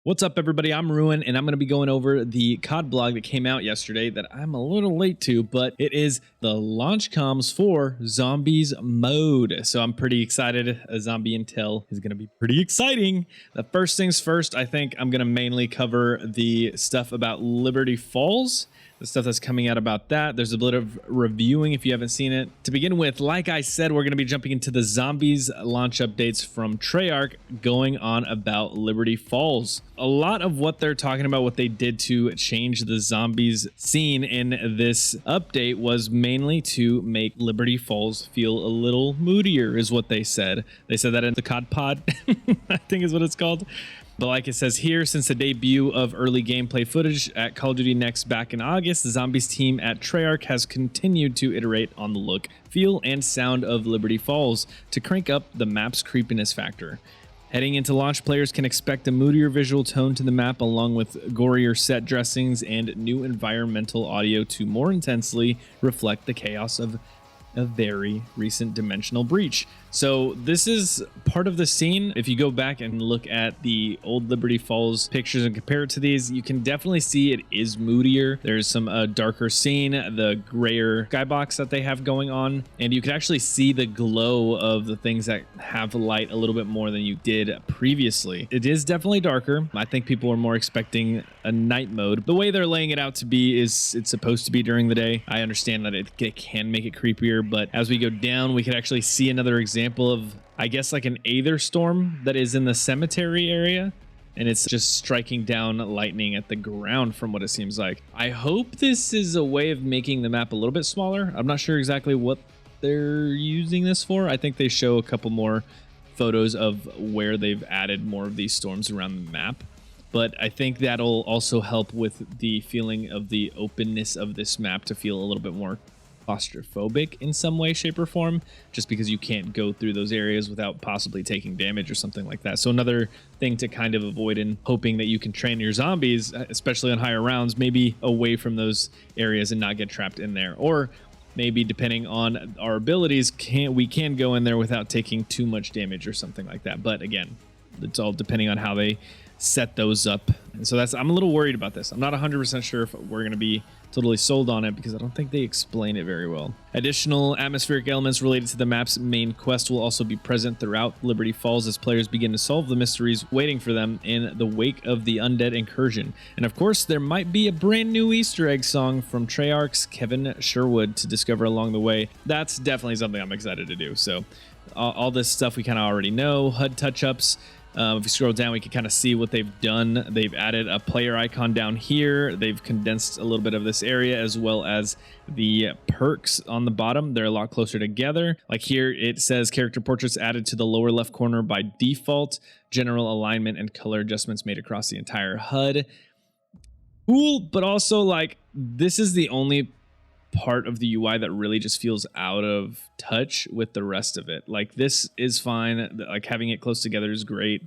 What's up, everybody? I'm Ruin, and I'm going to be going over the COD blog that came out yesterday that I'm a little late to, but it is the launch comms for Zombies mode. So I'm pretty excited. A zombie intel is going to be pretty exciting. The first things first, I think I'm going to mainly cover the stuff about Liberty Falls, the stuff that's coming out about that. There's a bit of reviewing if you haven't seen it. To begin with, like I said, we're going to be jumping into the Zombies launch updates from Treyarch going on about Liberty Falls. A lot of what they're talking about, what they did to change the Zombies scene in this update was mainly to make Liberty Falls feel a little moodier, is what they said. They said that in the COD pod, I think is what it's called. But like it says here, since the debut of early gameplay footage at Call of Duty Next back in August, the Zombies team at Treyarch has continued to iterate on the look, feel, and sound of Liberty Falls to crank up the map's creepiness factor. Heading into launch, players can expect a moodier visual tone to the map along with gorier set dressings and new environmental audio to more intensely reflect the chaos of a very recent dimensional breach. So this is part of the scene. If you go back and look at the old Liberty Falls pictures and compare it to these, you can definitely see it is moodier. There's some darker scene, the grayer skybox that they have going on, and you can actually see the glow of the things that have light a little bit more than you did previously. It is definitely darker. I think people are more expecting a night mode. The way they're laying it out to be is it's supposed to be during the day. I understand that it can make it creepier, but as we go down, we could actually see another example of, I guess, like an Aether storm that is in the cemetery area, and it's just striking down lightning at the ground from what it seems like. I hope this is a way of making the map a little bit smaller. I'm not sure exactly what they're using this for. I think they show a couple more photos of where they've added more of these storms around the map, but I think that'll also help with the feeling of the openness of this map to feel a little bit more claustrophobic in some way, shape, or form, just because you can't go through those areas without possibly taking damage or something like that. So another thing to kind of avoid in hoping that you can train your zombies, especially on higher rounds, maybe away from those areas and not get trapped in there. Or maybe depending on our abilities, we can go in there without taking too much damage or something like that. But again, it's all depending on how they set those up. And so I'm a little worried about this. I'm not 100% sure if we're going to be totally sold on it because I don't think they explain it very well. Additional atmospheric elements related to the map's main quest will also be present throughout Liberty Falls as players begin to solve the mysteries waiting for them in the wake of the undead incursion. And of course, there might be a brand new Easter egg song from Treyarch's Kevin Sherwood to discover along the way. That's definitely something I'm excited to do. So all this stuff we kind of already know. HUD touch-ups. If you scroll down, we can kind of see what they've done. They've added a player icon down here. They've condensed a little bit of this area, as well as the perks on the bottom. They're a lot closer together. Like here, it says character portraits added to the lower left corner by default. General alignment and color adjustments made across the entire HUD. Cool, but also like this is the only part of the UI that really just feels out of touch with the rest of it. Like this is fine, like having it close together is great.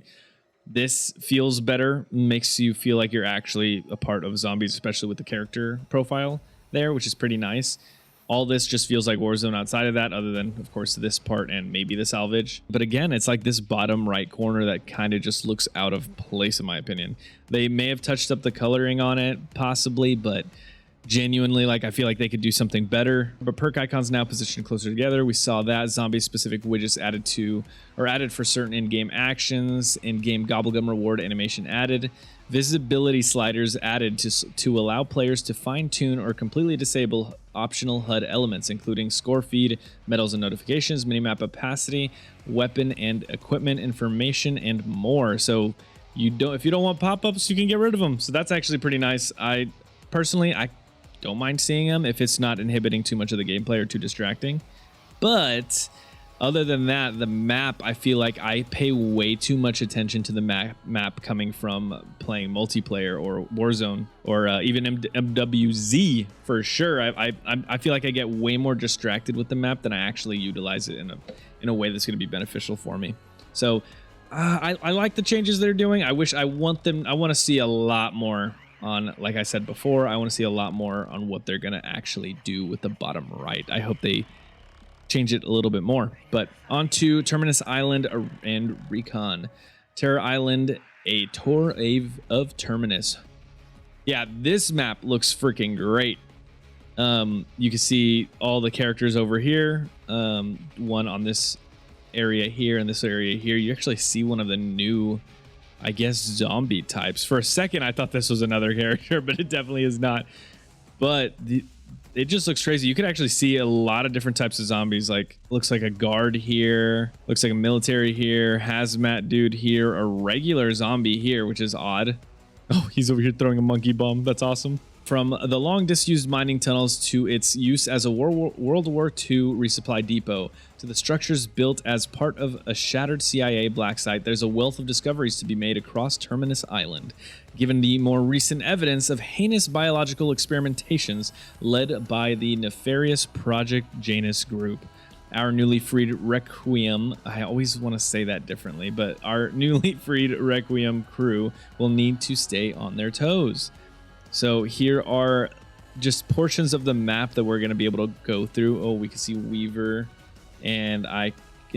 This feels better, makes you feel like you're actually a part of Zombies, especially with the character profile there, which is pretty nice. All this just feels like Warzone outside of that, other than of course this part and maybe the salvage. But again, it's like this bottom right corner that kind of just looks out of place in my opinion. They may have touched up the coloring on it possibly, but genuinely, like I feel like they could do something better. But perk icons now positioned closer together. We saw that zombie specific widgets added for certain in-game actions, in-game gobblegum reward animation added, visibility sliders added to allow players to fine-tune or completely disable optional HUD elements, including score feed, medals and notifications, minimap opacity, weapon and equipment information, and more. So if you don't want pop-ups, you can get rid of them. So that's actually pretty nice. I personally don't mind seeing them if it's not inhibiting too much of the gameplay or too distracting. But other than that, the map, I feel like I pay way too much attention to the map coming from playing multiplayer or Warzone or even MWZ for sure. I feel like I get way more distracted with the map than I actually utilize it in a way that's going to be beneficial for me. So I like the changes they're doing. I want to see a lot more on, like I said before, I want to see a lot more on what they're going to actually do with the bottom right. I hope they change it a little bit more. But on to Terminus Island and Recon. Terror Island a tour of Terminus. Yeah, this map looks freaking great. You can see all the characters over here. One on this area here and this area here. You actually see one of the new, I guess, zombie types. For a second, I thought this was another character, but it definitely is not. But it just looks crazy. You can actually see a lot of different types of zombies. Like, looks like a guard here, looks like a military here, hazmat dude here, a regular zombie here, which is odd. Oh, he's over here throwing a monkey bomb. That's awesome. From the long disused mining tunnels to its use as a World War II resupply depot, to the structures built as part of a shattered CIA black site, there's a wealth of discoveries to be made across Terminus Island. Given the more recent evidence of heinous biological experimentations led by the nefarious Project Janus group, our newly freed Requiem, I always want to say that differently, but our newly freed Requiem crew will need to stay on their toes. So here are just portions of the map that we're going to be able to go through. Oh, we can see Weaver and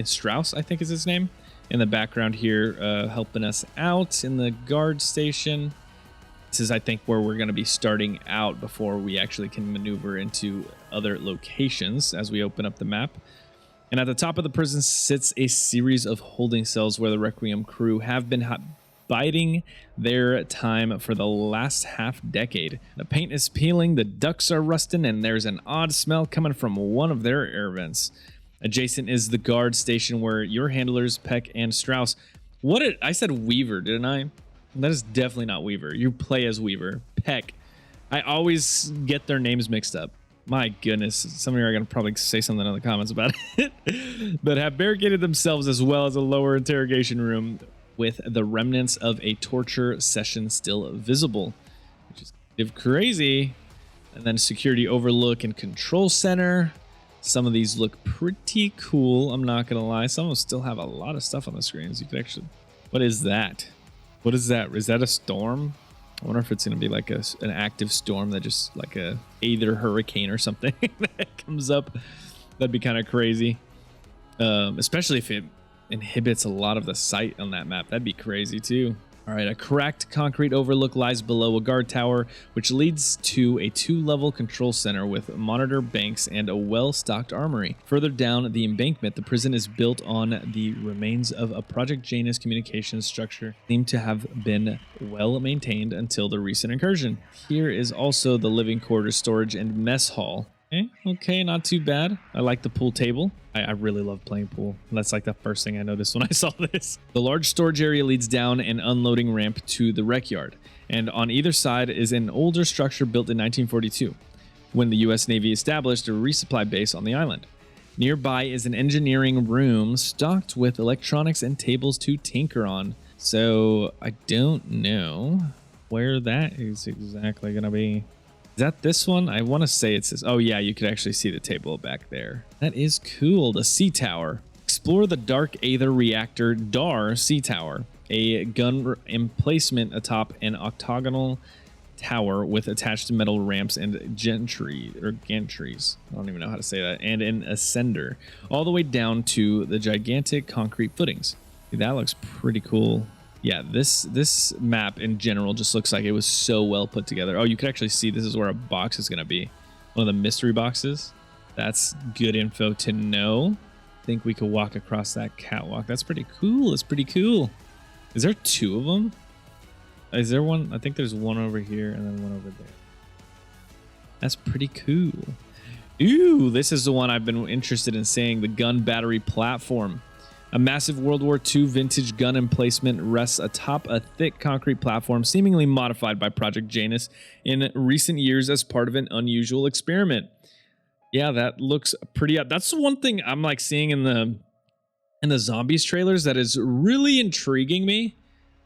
Strauss, I think is his name, in the background here, helping us out in the guard station. This is, I think, where we're going to be starting out before we actually can maneuver into other locations as we open up the map. And at the top of the prison sits a series of holding cells where the Requiem crew have been biding their time for the last half decade. The paint is peeling, the ducts are rusting, and there's an odd smell coming from one of their air vents. Adjacent is the guard station where your handlers, Peck and Strauss. I said Weaver, didn't I? That is definitely not Weaver. You play as Weaver. Peck. I always get their names mixed up. My goodness, some of you are going to probably say something in the comments about it. But have barricaded themselves as well as a lower interrogation room with the remnants of a torture session still visible, which is kind of crazy. And then security overlook and control center. Some of these look pretty cool, I'm not going to lie. Some of them still have a lot of stuff on the screens. You could actually... What is that? What is that? Is that a storm? I wonder if it's going to be like an active storm that just like either hurricane or something that comes up. That'd be kind of crazy. Especially if it inhibits a lot of the sight on that map. That'd be crazy too. All right, a cracked concrete overlook lies below a guard tower, which leads to a 2-level control center with monitor banks and a well-stocked armory. Further down the embankment, the prison is built on the remains of a Project Janus communications structure deemed to have been well maintained until the recent incursion. Here is also the living quarters, storage, and mess hall. Okay, not too bad. I like the pool table. I really love playing pool. That's like the first thing I noticed when I saw this. The large storage area leads down an unloading ramp to the rec yard, and on either side is an older structure built in 1942, when the U.S. Navy established a resupply base on the island. Nearby is an engineering room stocked with electronics and tables to tinker on. So I don't know where that is exactly going to be. Is that this one? I want to say it's this. Oh yeah, you could actually see the table back there. That is cool. The Sea Tower. Explore the Dark Aether Reactor DAR Sea Tower, a gun emplacement atop an octagonal tower with attached metal ramps and gantries. I don't even know how to say that. And an ascender all the way down to the gigantic concrete footings. That looks pretty cool. Yeah, this map in general just looks like it was so well put together. Oh, you can actually see this is where a box is going to be. One of the mystery boxes. That's good info to know. I think we could walk across that catwalk. That's pretty cool. It's pretty cool. Is there 2 of them? Is there one? I think there's one over here and then one over there. That's pretty cool. Ooh, this is the one I've been interested in seeing. The gun battery platform. A massive World War II vintage gun emplacement rests atop a thick concrete platform seemingly modified by Project Janus in recent years as part of an unusual experiment. Yeah, that looks pretty... That's the one thing I'm like seeing in the zombies trailers that is really intriguing me.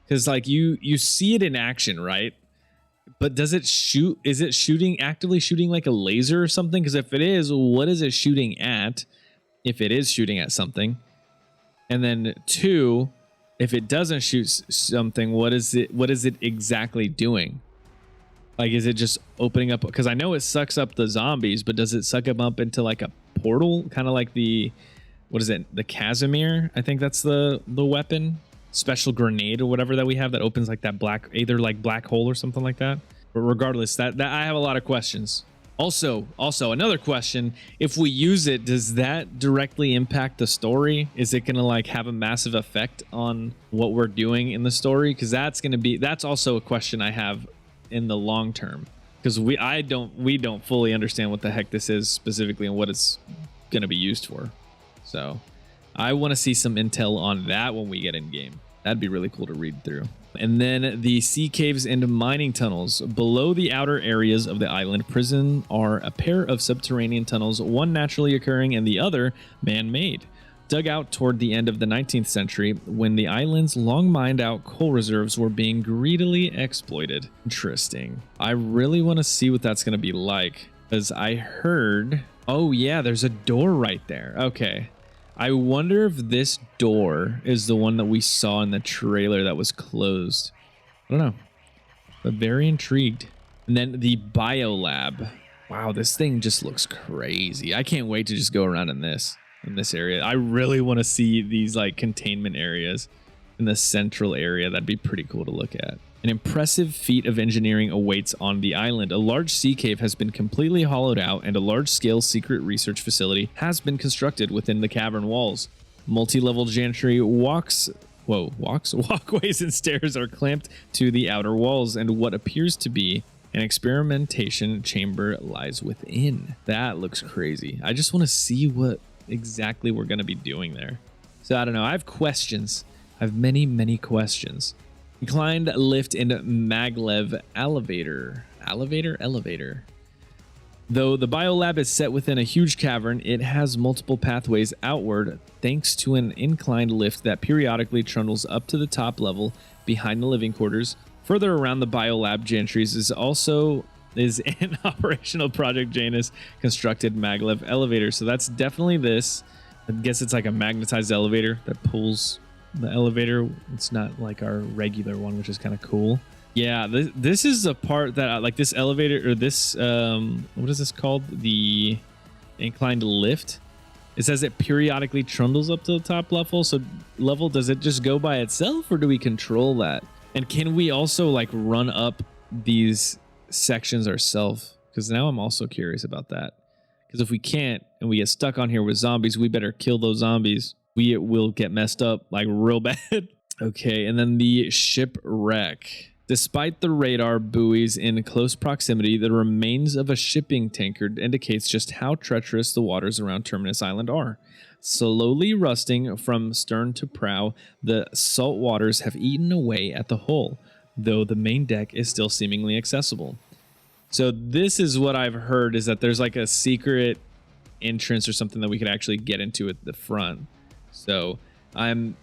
Because like you see it in action, right? But does it shoot? Is it actively shooting like a laser or something? Because if it is, what is it shooting at? If it is shooting at something. And then 2, if it doesn't shoot something, what is it exactly doing? Like, is it just opening up? Because I know it sucks up the zombies, but does it suck them up into like a portal? Kind of like the, what is it? The Casimir? I think that's the weapon. special grenade or whatever that we have that opens like that either like black hole or something like that. But regardless, that I have a lot of questions. Also another question, if we use it, does that directly impact the story? Is it going to like have a massive effect on what we're doing in the story? Because that's also a question I have in the long term, because we don't fully understand what the heck this is specifically and what it's going to be used for. So I want to see some intel on that when we get in game. That'd be really cool to read through. And then the sea caves and mining tunnels. Below the outer areas of the island prison are a pair of subterranean tunnels, one naturally occurring and the other man-made, dug out toward the end of the 19th century when the island's long mined out coal reserves were being greedily exploited. Interesting. I really want to see what that's going to be like, because I heard... Oh yeah, there's a door right there. Okay. I wonder if this door is the one that we saw in the trailer that was closed. I don't know, but very intrigued. And then the biolab. Wow, this thing just looks crazy. I can't wait to just go around in this area. I really want to see these like containment areas in the central area. That'd be pretty cool to look at. An impressive feat of engineering awaits on the island. A large sea cave has been completely hollowed out and a large-scale secret research facility has been constructed within the cavern walls. Multi-level gantry walkways and stairs are clamped to the outer walls, and what appears to be an experimentation chamber lies within. That looks crazy. I just want to see what exactly we're going to be doing there. So I don't know. I have questions. I have many, many questions. Inclined lift and maglev elevator. Elevator. Though the biolab is set within a huge cavern, it has multiple pathways outward thanks to an inclined lift that periodically trundles up to the top level behind the living quarters. Further around the biolab gantries is an operational Project Janus constructed maglev elevator. So that's definitely this. I guess it's like a magnetized elevator that pulls the elevator. It's not like our regular one, which is kind of cool. Yeah, this is a part that I like. This elevator, or this what is this called, the inclined lift, it says it periodically trundles up to the top level. So does it just go by itself, or do we control that? And can we also like run up these sections ourselves? Because now I'm also curious about that, because if we can't and we get stuck on here with zombies, we better kill those zombies. We will get messed up like real bad. Okay, and then the shipwreck. Despite the radar buoys in close proximity, the remains of a shipping tanker indicates just how treacherous the waters around Terminus Island are. Slowly rusting from stern to prow, the salt waters have eaten away at the hull, though the main deck is still seemingly accessible. So this is what I've heard, is that there's like a secret entrance or something that we could actually get into at the front. So I'm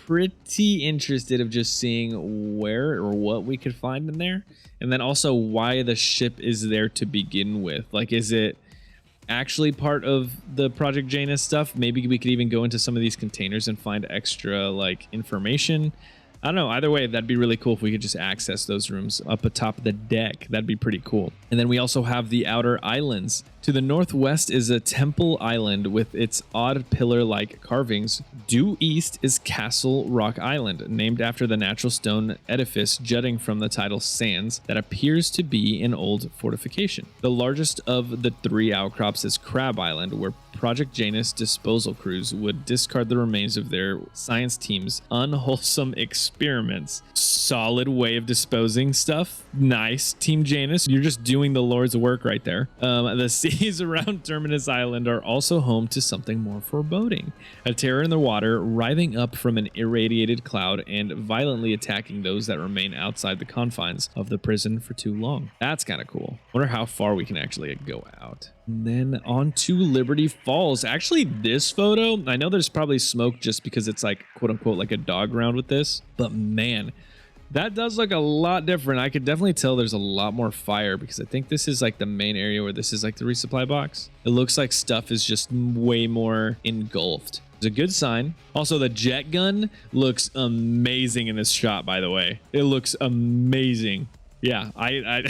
pretty interested of just seeing where or what we could find in there, and then also why the ship is there to begin with. Like, is it actually part of the Project Janus stuff? Maybe we could even go into some of these containers and find extra like information. I don't know. Either way, that'd be really cool if we could just access those rooms up atop the deck. That'd be pretty cool. And then we also have the outer islands. To the northwest is a temple island with its odd pillar-like carvings. Due east is Castle Rock Island, named after the natural stone edifice jutting from the tidal sands that appears to be an old fortification. The largest of the three outcrops is Crab Island, where Project Janus disposal crews would discard the remains of their science team's unwholesome experiments. Solid way of disposing stuff. Nice, Team Janus. You're just doing the Lord's work right there. The seas around Terminus Island are also home to something more foreboding. A terror in the water writhing up from an irradiated cloud and violently attacking those that remain outside the confines of the prison for too long. That's kind of cool. Wonder how far we can actually go out. And then on to Liberty Falls. Actually, this photo, I know there's probably smoke just because it's like, quote unquote, like a dog round with this, but man, that does look a lot different. I could definitely tell there's a lot more fire, because I think this is like the main area where this is like the resupply box. It looks like stuff is just way more engulfed. It's a good sign. Also, the jet gun looks amazing in this shot, by the way. It looks amazing. Yeah, I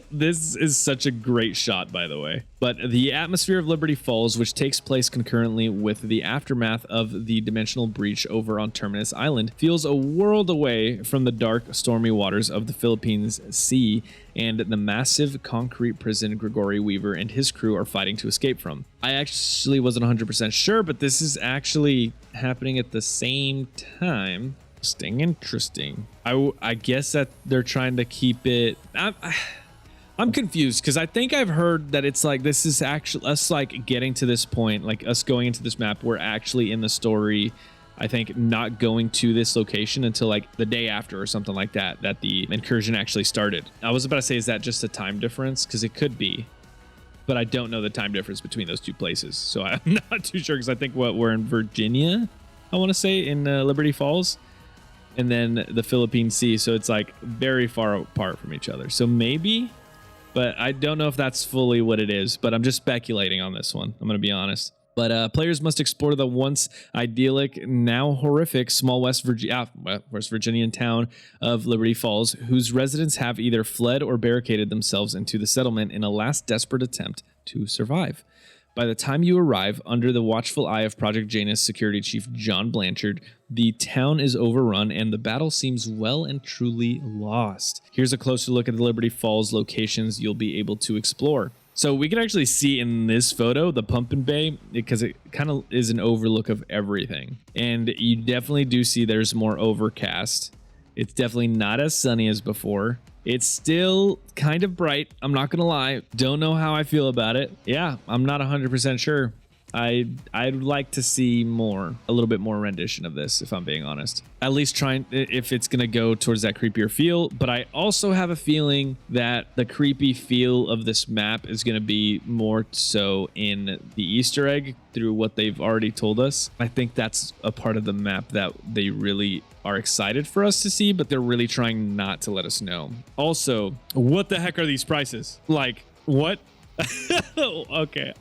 this is such a great shot, by the way. But the atmosphere of Liberty Falls, which takes place concurrently with the aftermath of the dimensional breach over on Terminus Island, feels a world away from the dark, stormy waters of the Philippines Sea and the massive concrete prison Gregory Weaver and his crew are fighting to escape from. I actually wasn't 100% sure, but this is actually happening at the same time. Interesting. I guess that they're trying to keep it. I'm confused because I think I've heard that it's like this is actually us like getting to this point, like us going into this map. We're actually in the story. I think not going to this location until like the day after or something like that, that the incursion actually started. I was about to say, is that just a time difference? Because it could be, but I don't know the time difference between those two places. So I'm not too sure because I think we're in Virginia, I want to say, in Liberty Falls. And then the Philippine Sea, so it's like very far apart from each other. So maybe, but I don't know if that's fully what it is, but I'm just speculating on this one. I'm going to be honest. But players must explore the once idyllic, now horrific small West Virginian town of Liberty Falls, whose residents have either fled or barricaded themselves into the settlement in a last desperate attempt to survive. By the time you arrive, under the watchful eye of Project Janus security chief John Blanchard, the town is overrun and the battle seems well and truly lost. Here's a closer look at the Liberty Falls locations you'll be able to explore. So we can actually see in this photo the Pumpkin Bay because it kind of is an overlook of everything. And you definitely do see there's more overcast. It's definitely not as sunny as before. It's still kind of bright. I'm not going to lie. Don't know how I feel about it. Yeah, I'm not 100% sure. I'd like to see more, a little bit more rendition of this, if I'm being honest. At least trying, if it's going to go towards that creepier feel. But I also have a feeling that the creepy feel of this map is going to be more so in the Easter egg through what they've already told us. I think that's a part of the map that they really are excited for us to see, but they're really trying not to let us know. Also, what the heck are these prices? Like, what? Okay,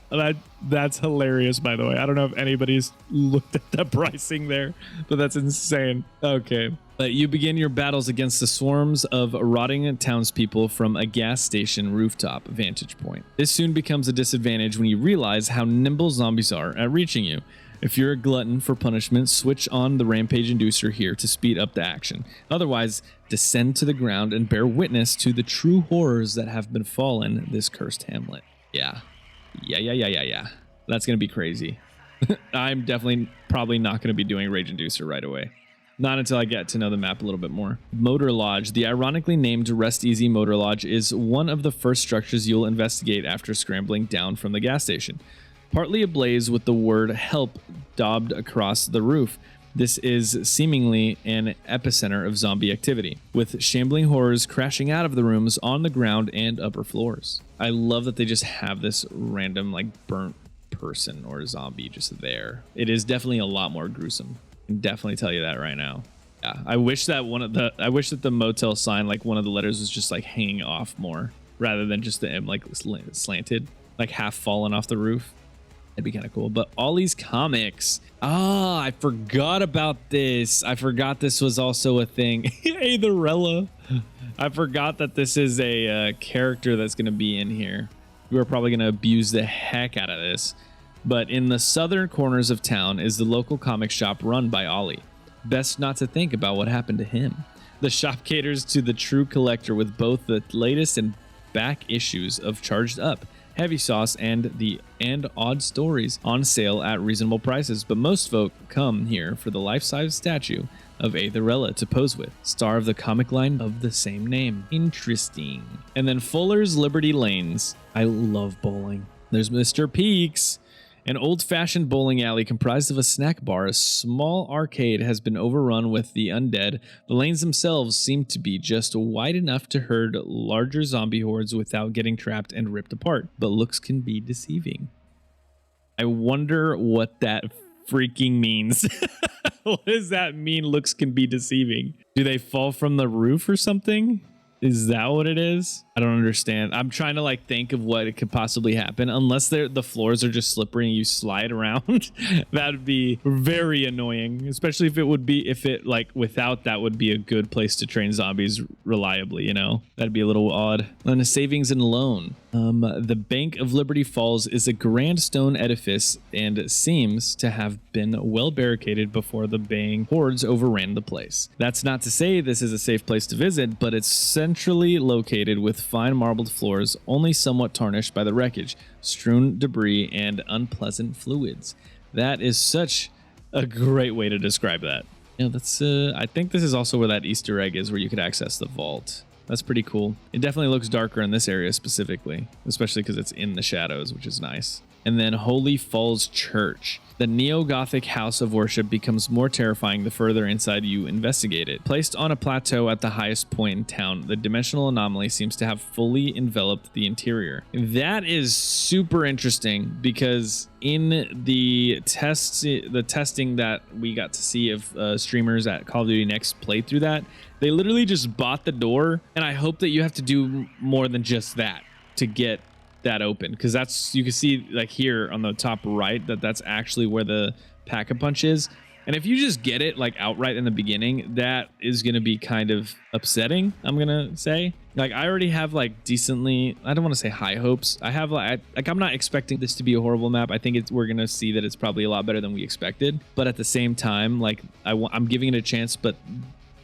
that's hilarious, by the way. I don't know if anybody's looked at the pricing there, but that's insane. Okay, but you begin your battles against the swarms of rotting townspeople from a gas station rooftop vantage point. This soon becomes a disadvantage when you realize how nimble zombies are at reaching you. If you're a glutton for punishment, switch on the Rampage Inducer here to speed up the action. Otherwise, descend to the ground and bear witness to the true horrors that have befallen this cursed hamlet. Yeah. That's going to be crazy. I'm definitely probably not going to be doing Rage Inducer right away. Not until I get to know the map a little bit more. Motor Lodge. The ironically named Rest Easy Motor Lodge is one of the first structures you'll investigate after scrambling down from the gas station. Partly ablaze with the word help daubed across the roof, this is seemingly an epicenter of zombie activity, with shambling horrors crashing out of the rooms on the ground and upper floors. I love that they just have this random like burnt person or zombie just there. It is definitely a lot more gruesome. I can definitely tell you that right now. Yeah, I wish that the motel sign, like one of the letters was just like hanging off more rather than just the M like slanted, like half fallen off the roof. That'd be kind of cool. But Ollie's Comics. Ah, I forgot about this. I forgot this was also a thing. Hey, the Rella. I forgot that this is a character that's going to be in here. We're probably going to abuse the heck out of this. But in the southern corners of town is the local comic shop run by Ollie. Best not to think about what happened to him. The shop caters to the true collector with both the latest and back issues of Charged Up, Heavy Sauce, and odd stories on sale at reasonable prices, but most folk come here for the life-size statue of Aetherella to pose with, star of the comic line of the same name. Interesting. And then Fuller's Liberty Lanes. I love bowling. There's Mr. Peaks. An old-fashioned bowling alley comprised of a snack bar, a small arcade has been overrun with the undead. The lanes themselves seem to be just wide enough to herd larger zombie hordes without getting trapped and ripped apart, but looks can be deceiving. I wonder what that freaking means. What does that mean, looks can be deceiving? Do they fall from the roof or something? Is that what it is? I don't understand. I'm trying to like think of what it could possibly happen, unless the floors are just slippery and you slide around. That'd be very annoying, especially if it like without that would be a good place to train zombies reliably, you know? That'd be a little odd. And a savings and loan. The Bank of Liberty Falls is a grand stone edifice and seems to have been well barricaded before the Bang hordes overran the place. That's not to say this is a safe place to visit, but it's centrally located with fine marbled floors, only somewhat tarnished by the wreckage, strewn debris, and unpleasant fluids. That is such a great way to describe that. You know, that's I think this is also where that Easter egg is, where you could access the vault. That's pretty cool. It definitely looks darker in this area specifically, especially because it's in the shadows, which is nice. And then Holy Falls Church. The neo-Gothic house of worship becomes more terrifying the further inside you investigate it. Placed on a plateau at the highest point in town, the dimensional anomaly seems to have fully enveloped the interior. That is super interesting because in the testing that we got to see of streamers at Call of Duty Next played through that, they literally just bought the door, and I hope that you have to do more than just that to get that open, because that's, you can see like here on the top right that's actually where the pack-a-punch is, and if you just get it like outright in the beginning, that is going to be kind of upsetting. I'm gonna say, like, I already have like decently, I don't want to say high hopes. I have like I'm not expecting this to be a horrible map. I think we're gonna see that it's probably a lot better than we expected, but at the same time, like I'm giving it a chance. But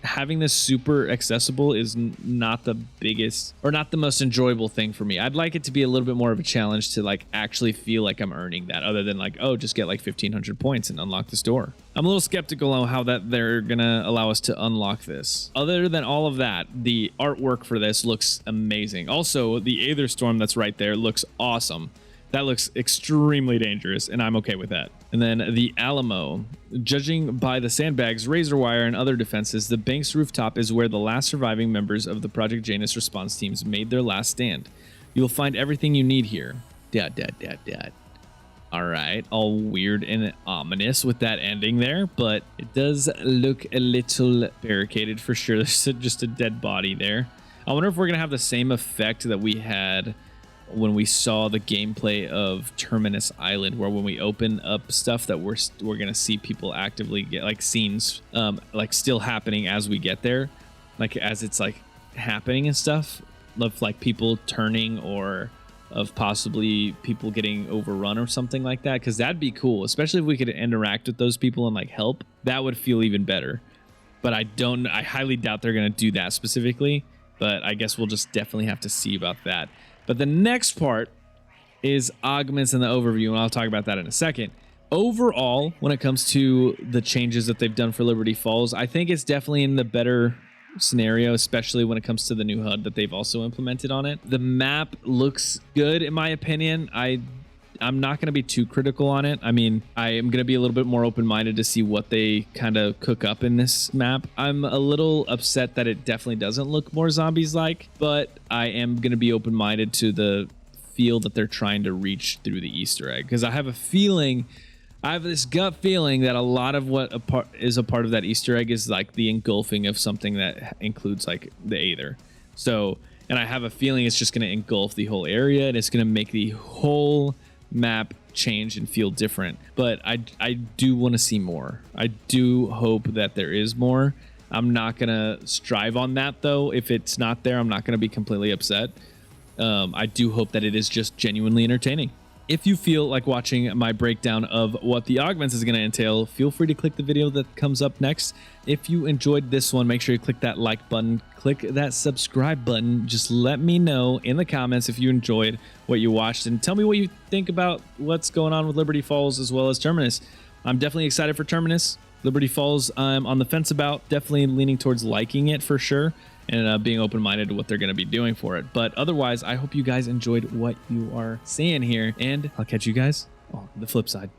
having this super accessible is not the biggest or not the most enjoyable thing for me. I'd like it to be a little bit more of a challenge to like actually feel like I'm earning that, other than like, oh, just get like 1,500 points and unlock this door. I'm a little skeptical on how that they're gonna allow us to unlock this. Other than all of that, the artwork for this looks amazing. Also, the Aether Storm that's right there looks awesome. That looks extremely dangerous, and I'm okay with that. And then the Alamo. Judging by the sandbags, razor wire, and other defenses, the bank's rooftop is where the last surviving members of the Project Janus response teams made their last stand. You'll find everything you need here. All right, all weird and ominous with that ending there, but it does look a little barricaded for sure. There's just a dead body there. I wonder if we're gonna have the same effect that we had when we saw the gameplay of Terminus Island, where when we open up stuff that we're gonna see people actively get like scenes like still happening as we get there, like as it's like happening and stuff, of like people turning, or of possibly people getting overrun or something like that, because that'd be cool, especially if we could interact with those people and like help. That would feel even better. But I highly doubt they're gonna do that specifically, but I guess we'll just definitely have to see about that. But the next part is augments and the overview, and I'll talk about that in a second. Overall, when it comes to the changes that they've done for Liberty Falls, I think it's definitely in the better scenario, especially when it comes to the new HUD that they've also implemented on it. The map looks good, in my opinion. I'm not going to be too critical on it. I mean, I am going to be a little bit more open-minded to see what they kind of cook up in this map. I'm a little upset that it definitely doesn't look more zombies-like, but I am going to be open-minded to the feel that they're trying to reach through the Easter egg, because I have this gut feeling that a lot of what is a part of that Easter egg is like the engulfing of something that includes like the Aether. So, and I have a feeling it's just going to engulf the whole area, and it's going to make the whole map change and feel different. But I do want to see more. I do hope that there is more. I'm not gonna strive on that though. If it's not there, I'm not gonna be completely upset. I do hope that it is just genuinely entertaining. If you feel like watching my breakdown of what the augments is going to entail, feel free to click the video that comes up next. If you enjoyed this one, make sure you click that like button, click that subscribe button. Just let me know in the comments if you enjoyed what you watched, and tell me what you think about what's going on with Liberty Falls as well as Terminus. I'm definitely excited for Terminus. Liberty Falls, I'm on the fence about, definitely leaning towards liking it for sure, and being open-minded to what they're going to be doing for it. But otherwise, I hope you guys enjoyed what you are seeing here, and I'll catch you guys on the flip side.